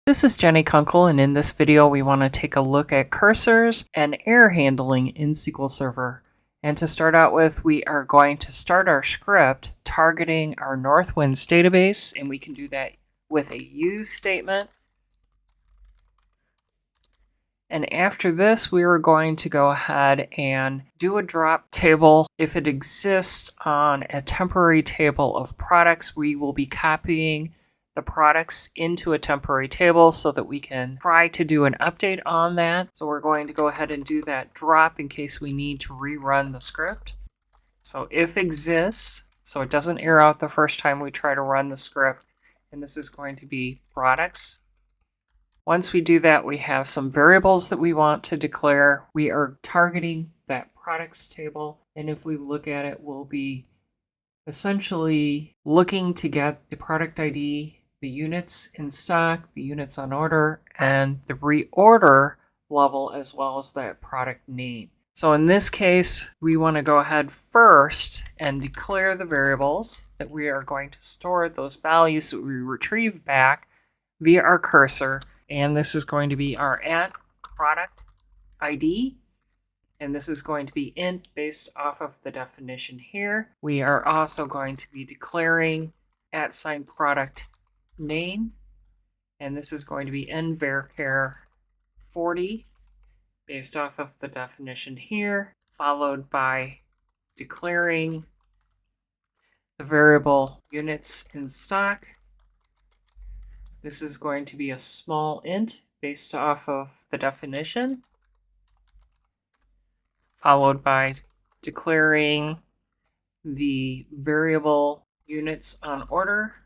This is Jenny Kunkel, and in this video we want to take a look at cursors and error handling in SQL Server. And to start out with, we are going to start our script targeting our Northwinds database, and we can do that with a use statement. And after this, we are going to go ahead and do a drop table. If it exists on a temporary table of products, we will be copying the products into a temporary table so that we can try to do an update on that. So we're going to go ahead and do that drop in case we need to rerun the script. So if exists, so it doesn't error out the first time we try to run the script, and this is going to be products. Once we do that, we have some variables that we want to declare. We are targeting that products table, and if we look at it, we'll be essentially looking to get the product ID, the units in stock, the units on order, and the reorder level, as well as that product name. So in this case, we want to go ahead first and declare the variables that we are going to store, those values that we retrieve back via our cursor. And this is going to be our @product ID. And this is going to be int based off of the definition here. We are also going to be declaring @product name. And this is going to be nvarchar 40 based off of the definition here, followed by declaring the variable units in stock. This is going to be a small int based off of the definition, followed by declaring the variable units on order,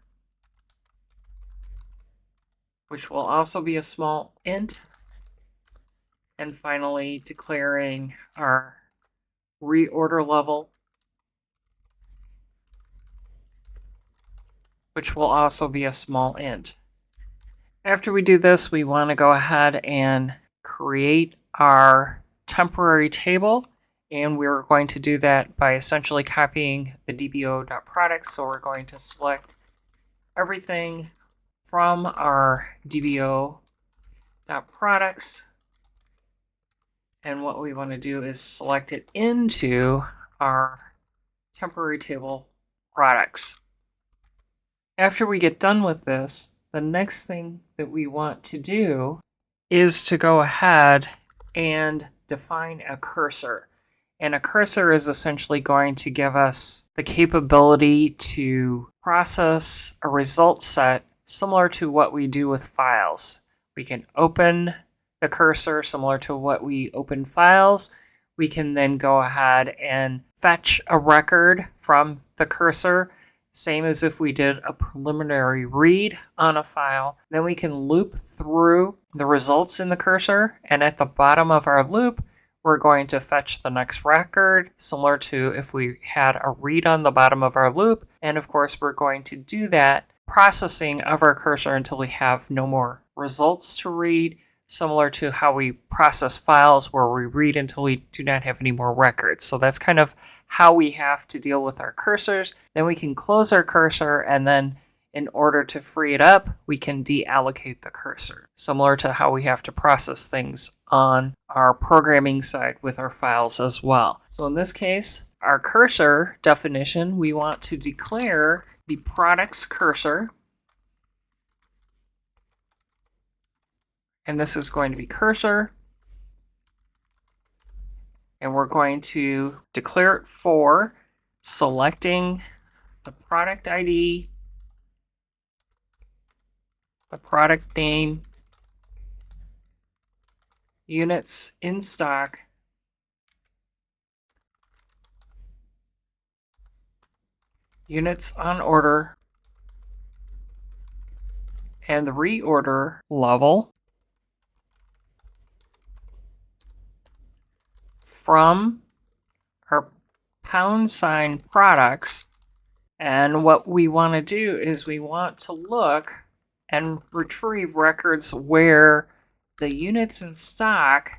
which will also be a small int, and finally declaring our reorder level, which will also be a small int. After we do this, we want to go ahead and create our temporary table, and we're going to do that by essentially copying the dbo.products. So we're going to select everything from our dbo.products, and what we want to do is select it into our temporary table products. After we get done with this, the next thing that we want to do is to go ahead and define a cursor. And a cursor is essentially going to give us the capability to process a result set similar to what we do with files. We can open the cursor similar to what we open files. We can then go ahead and fetch a record from the cursor, same as if we did a preliminary read on a file. Then we can loop through the results in the cursor, and at the bottom of our loop, we're going to fetch the next record, similar to if we had a read on the bottom of our loop. And of course, we're going to do that processing of our cursor until we have no more results to read, similar to how we process files where we read until we do not have any more records. So that's kind of how we have to deal with our cursors. Then we can close our cursor, and then in order to free it up, we can deallocate the cursor, similar to how we have to process things on our programming side with our files as well. So in this case, our cursor definition, we want to declare the products cursor. And this is going to be cursor. And we're going to declare it for selecting the product ID, the product name, units in stock, units on order, and the reorder level from our # products. And what we want to do is we want to look and retrieve records where the units in stock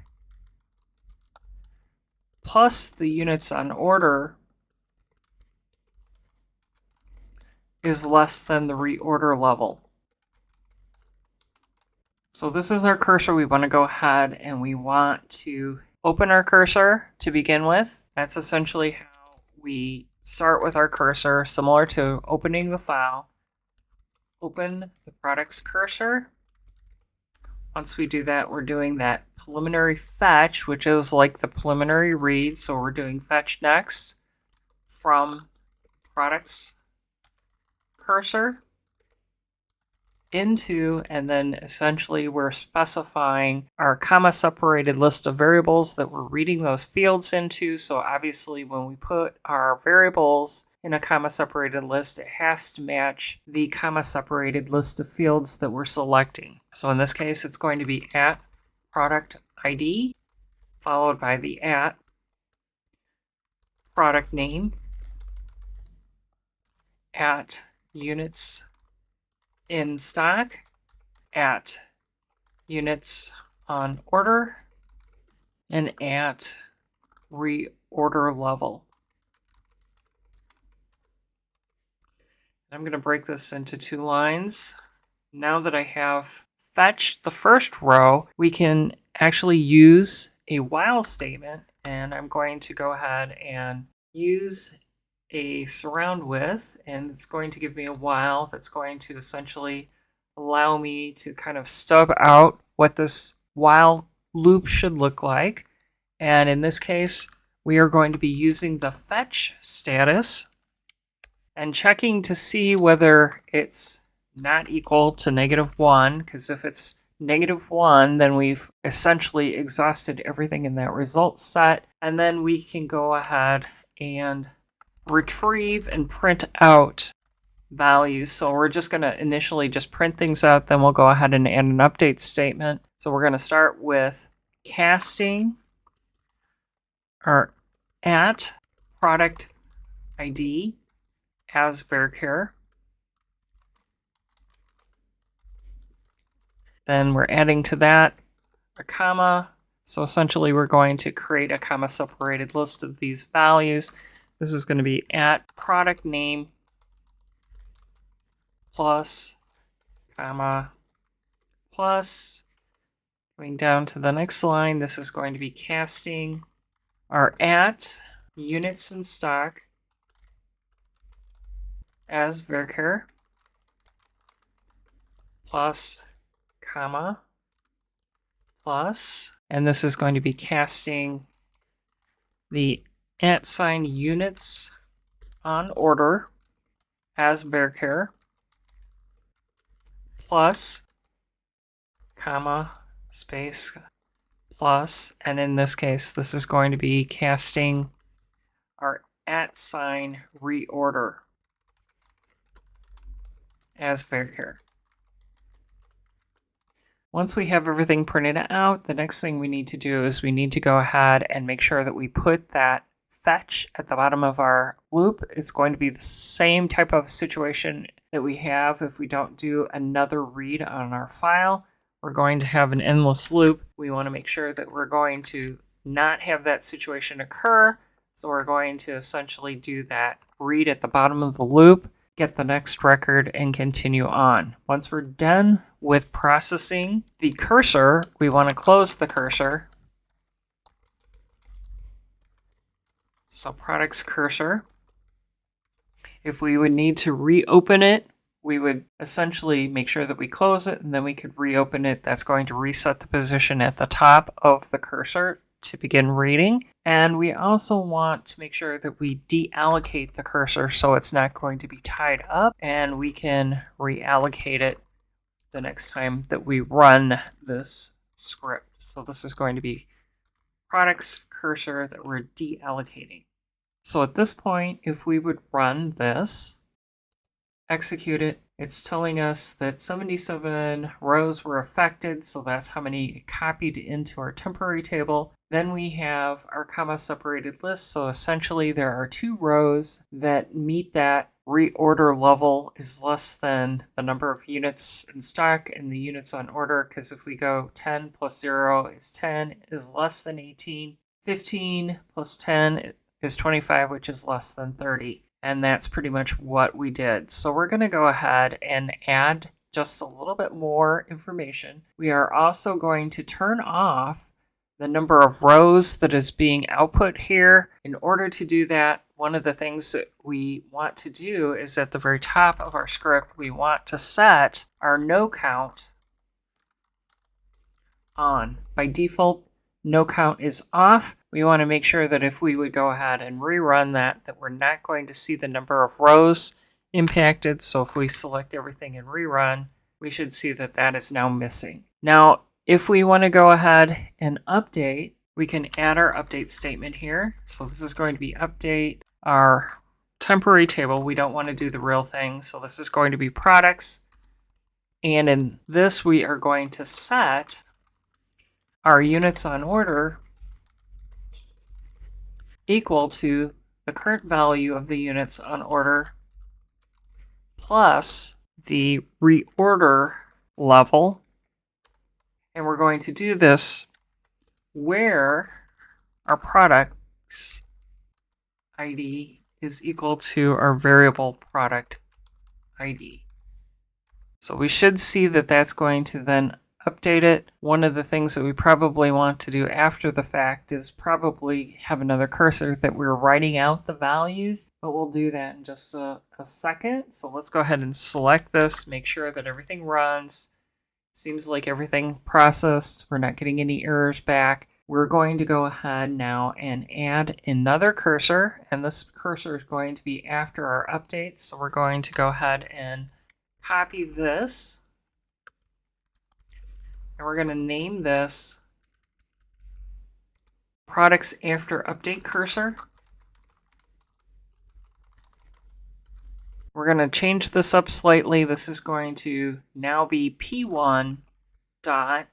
plus the units on order is less than the reorder level. So this is our cursor. We want to go ahead and we want to open our cursor to begin with. That's essentially how we start with our cursor, similar to opening the file. Open the product's cursor. Once we do that, we're doing that preliminary fetch, which is like the preliminary read. So we're doing fetch next from product's cursor into, and then essentially we're specifying our comma separated list of variables that we're reading those fields into. So obviously when we put our variables in a comma separated list, it has to match the comma separated list of fields that we're selecting. So in this case, it's going to be at product ID followed by the at product name, at units in stock, at units on order, and at reorder level. I'm going to break this into 2 lines. Now that I have fetched the first row, we can actually use a while statement, and I'm going to go ahead and use a surround with, and it's going to give me a while that's going to essentially allow me to kind of stub out what this while loop should look like. And in this case, we are going to be using the fetch status and checking to see whether it's not equal to -1, because if it's -1, then we've essentially exhausted everything in that result set, and then we can go ahead and retrieve and print out values. So we're just going to initially just print things out, then we'll go ahead and add an update statement. So we're going to start with casting our at product ID as varchar. Then we're adding to that a comma. So essentially we're going to create a comma separated list of these values. This is going to be at product name plus comma plus. Going down to the next line, this is going to be casting our at units in stock as varchar plus comma plus, and this is going to be casting the at sign units on order as varchar plus comma space plus, and in this case this is going to be casting our at sign reorder as varchar. Once we have everything printed out, the next thing we need to do is we need to go ahead and make sure that we put that fetch at the bottom of our loop. It's going to be the same type of situation that we have if we don't do another read on our file. We're going to have an endless loop. We want to make sure that we're going to not have that situation occur. So we're going to essentially do that read at the bottom of the loop, get the next record, and continue on. Once we're done with processing the cursor, we want to close the cursor. So products cursor. If we would need to reopen it, we would essentially make sure that we close it, and then we could reopen it. That's going to reset the position at the top of the cursor to begin reading. And we also want to make sure that we deallocate the cursor so it's not going to be tied up, and we can reallocate it the next time that we run this script. So this is going to be products cursor that we're deallocating. So at this point, if we would run this, execute it, it's telling us that 77 rows were affected, so that's how many copied into our temporary table. Then we have our comma separated list, so essentially there are 2 rows that meet that reorder level is less than the number of units in stock and the units on order, because if we go 10 plus 0 is 10 is less than 18, 15 plus 10 is 25, which is less than 30. And that's pretty much what we did. So we're going to go ahead and add just a little bit more information. We are also going to turn off the number of rows that is being output here. In order to do that, one of the things that we want to do is at the very top of our script, we want to set our no count on. By default, no count is off. We want to make sure that if we would go ahead and rerun that we're not going to see the number of rows impacted. So if we select everything and rerun, we should see that that is now missing. Now, if we want to go ahead and update, we can add our update statement here. So this is going to be update our temporary table. We don't want to do the real thing. So this is going to be products. And in this, we are going to set our units on order equal to the current value of the units on order plus the reorder level. And we're going to do this where our product's ID is equal to our variable product ID. So we should see that that's going to then update it. One of the things that we probably want to do after the fact is probably have another cursor that we're writing out the values, but we'll do that in just a second. So let's go ahead and select this, make sure that everything runs. Seems like everything processed. We're not getting any errors back. We're going to go ahead now and add another cursor, and this cursor is going to be after our updates. So we're going to go ahead and copy this, and we're going to name this products after update cursor. We're going to change this up slightly. This is going to now be P1 dot,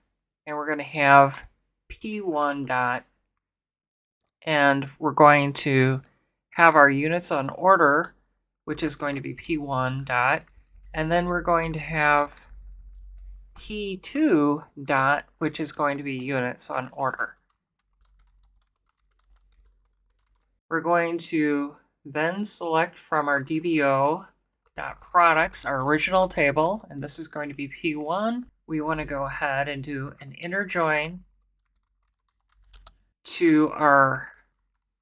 and we're going to have P1 dot, and we're going to have our units on order, which is going to be P1 dot, and then we're going to have P2 dot, which is going to be units on order. We're going to then select from our DBO.products, our original table, and this is going to be P1. We want to go ahead and do an inner join to our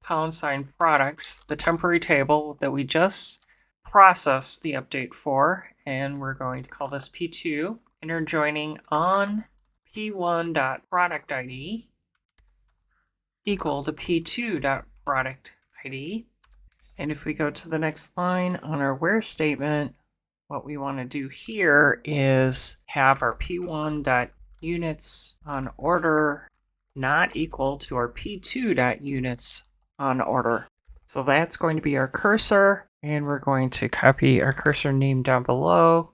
# products, the temporary table that we just processed the update for, and we're going to call this P2, inner joining on P1.product ID equal to P2.product ID. And if we go to the next line on our where statement, what we want to do here is have our P1.units on order not equal to our P2.units on order. So that's going to be our cursor, and we're going to copy our cursor name down below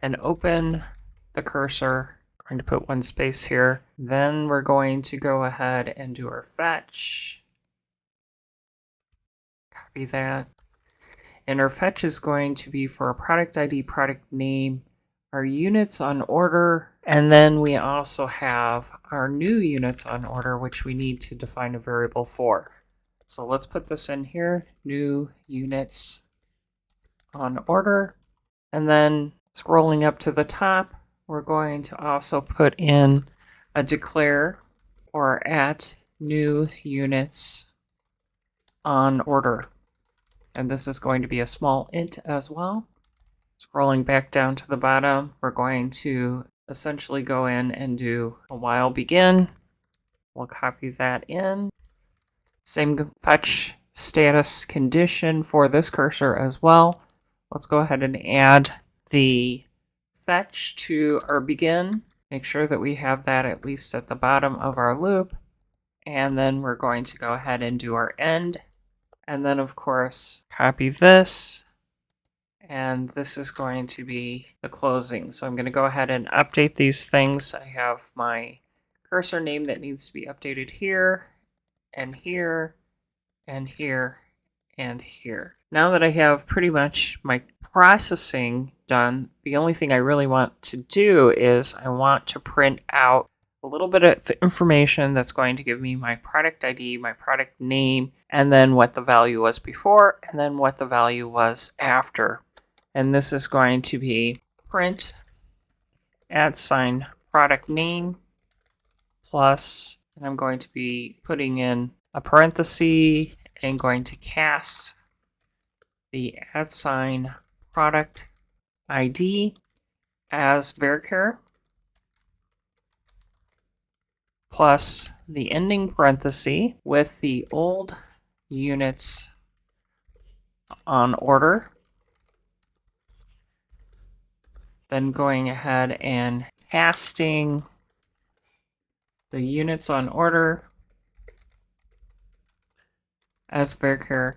and open the cursor. I'm going to put one space here. Then we're going to go ahead and do our fetch. Copy that. And our fetch is going to be for our product ID, product name, our units on order, and then we also have our new units on order, which we need to define a variable for. So let's put this in here, new units on order. And then scrolling up to the top, we're going to also put in a declare or at new units on order. And this is going to be a small int as well. Scrolling back down to the bottom, we're going to essentially go in and do a while begin. We'll copy that in. Same fetch status condition for this cursor as well. Let's go ahead and add the fetch to our begin. Make sure that we have that at least at the bottom of our loop. And then we're going to go ahead and do our end. And then, of course, copy this. And this is going to be the closing. So I'm going to go ahead and update these things. I have my cursor name that needs to be updated here, and here, and here, and here. Now that I have pretty much my processing done, the only thing I really want to do is I want to print out a little bit of the information that's going to give me my product ID, my product name, and then what the value was before, and then what the value was after. And this is going to be print @ product name plus, and I'm going to be putting in a parenthesis and going to cast the @ product ID as varchar plus the ending parenthesis with the old units on order. Then going ahead and casting the units on order as varchar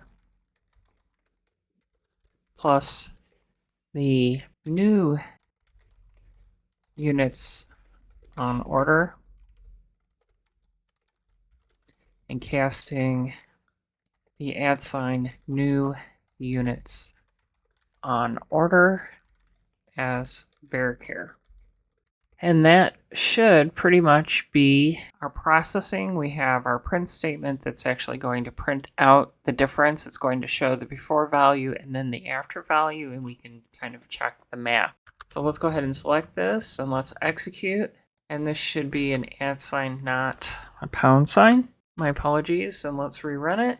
plus the new units on order and casting the @ new units on order as varchar. And that should pretty much be our processing. We have our print statement that's actually going to print out the difference. It's going to show the before value and then the after value, and we can kind of check the math. So let's go ahead and select this and let's execute. And this should be an @ not a £. My apologies, and let's rerun it.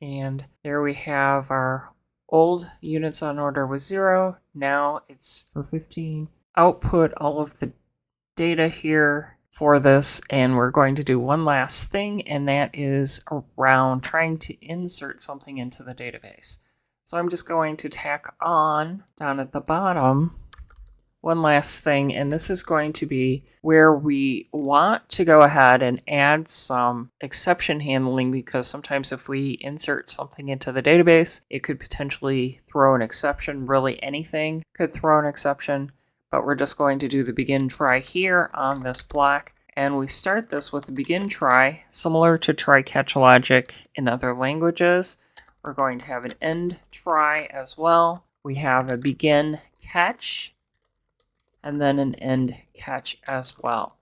And there we have our old units on order was 0. Now it's for 15. Output all of the data here for this, and we're going to do one last thing, and that is around trying to insert something into the database. So I'm just going to tack on down at the bottom one last thing, and this is going to be where we want to go ahead and add some exception handling, because sometimes if we insert something into the database, it could potentially throw an exception. Really anything could throw an exception, but we're just going to do the begin try here on this block. And we start this with a begin try, similar to try catch logic in other languages. We're going to have an end try as well. We have a begin catch, and then an end catch as well.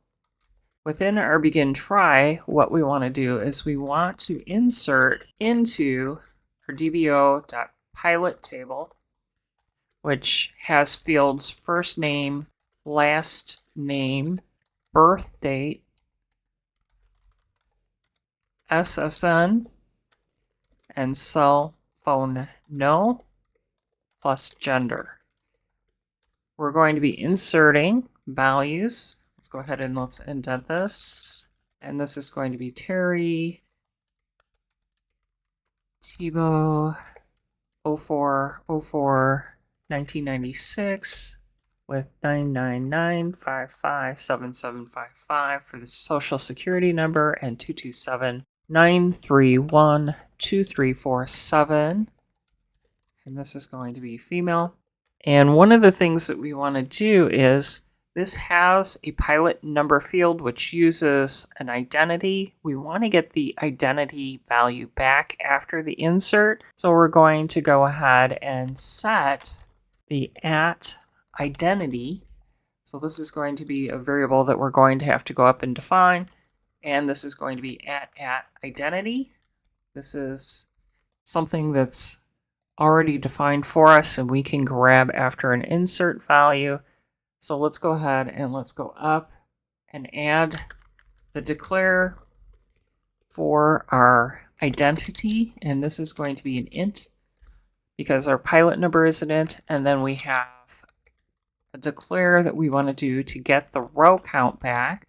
Within our begin try, what we want to do is we want to insert into our dbo.pilot table, which has fields first name, last name, birth date, SSN, and cell phone no, plus gender. We're going to be inserting values. Let's go ahead and let's indent this. And this is going to be Terry Tebow 0404 1996 with 999557755 for the social security number, and 227-931-2347. And this is going to be female. And one of the things that we want to do is this has a pilot number field which uses an identity. We want to get the identity value back after the insert. So we're going to go ahead and set the @identity. So this is going to be a variable that we're going to have to go up and define. And this is going to be @identity. This is something that's already defined for us, and we can grab after an insert value. So let's go ahead and let's go up and add the declare for our identity, and this is going to be an int because our pilot number is an int, and then we have a declare that we want to do to get the row count back,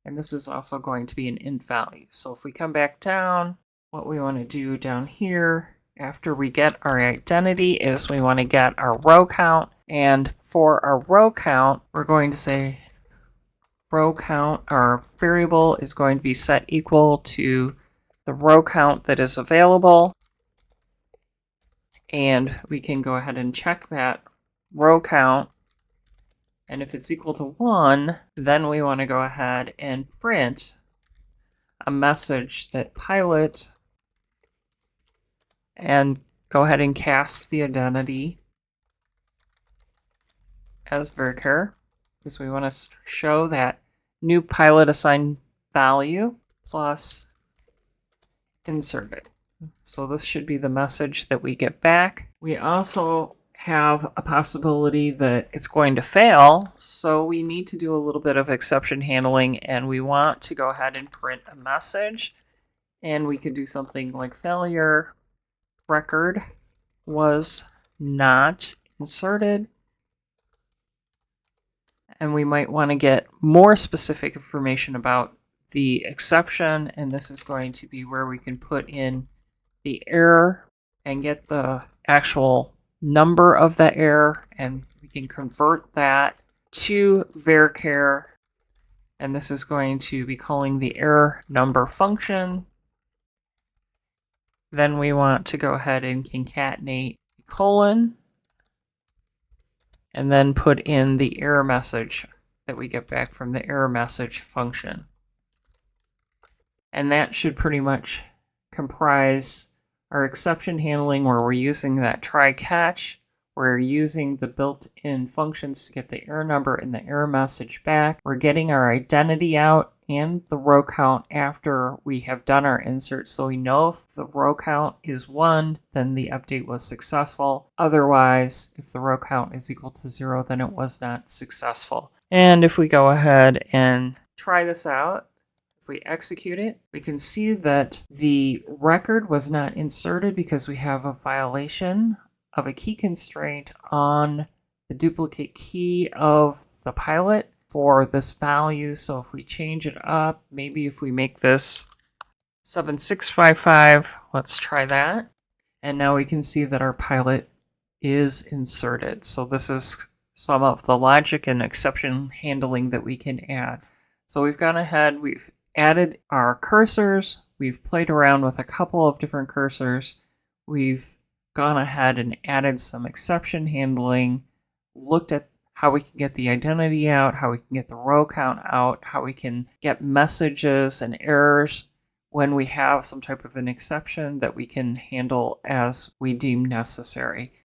and this is also going to be an int value. So if we come back down, what we want to do down here after we get our identity is we want to get our row count. And for our row count, we're going to say row count, our variable is going to be set equal to the row count that is available. And we can go ahead and check that row count. And if it's equal to 1, then we want to go ahead and print a message that pilot, and go ahead and cast the identity as varchar, because we want to show that new pilot assigned value plus insert it. So this should be the message that we get back. We also have a possibility that it's going to fail, so we need to do a little bit of exception handling, and we want to go ahead and print a message. And we could do something like failure record was not inserted. And we might want to get more specific information about the exception, and this is going to be where we can put in the error and get the actual number of the error, and we can convert that to varchar, and this is going to be calling the error number function. Then we want to go ahead and concatenate colon, and then put in the error message that we get back from the error message function. And that should pretty much comprise our exception handling, where we're using that try catch. We're using the built-in functions to get the error number and the error message back. We're getting our identity out and the row count after we have done our insert, so we know if the row count is 1, then the update was successful. Otherwise, if the row count is equal to 0, then it was not successful. And if we go ahead and try this out, if we execute it, we can see that the record was not inserted because we have a violation of a key constraint on the duplicate key of the pilot for this value. So if we change it up, maybe if we make this 7655, let's try that. And now we can see that our pilot is inserted. So this is some of the logic and exception handling that we can add. So we've gone ahead, we've added our cursors, we've played around with a couple of different cursors, we've gone ahead and added some exception handling, looked at how we can get the identity out, how we can get the row count out, how we can get messages and errors when we have some type of an exception that we can handle as we deem necessary.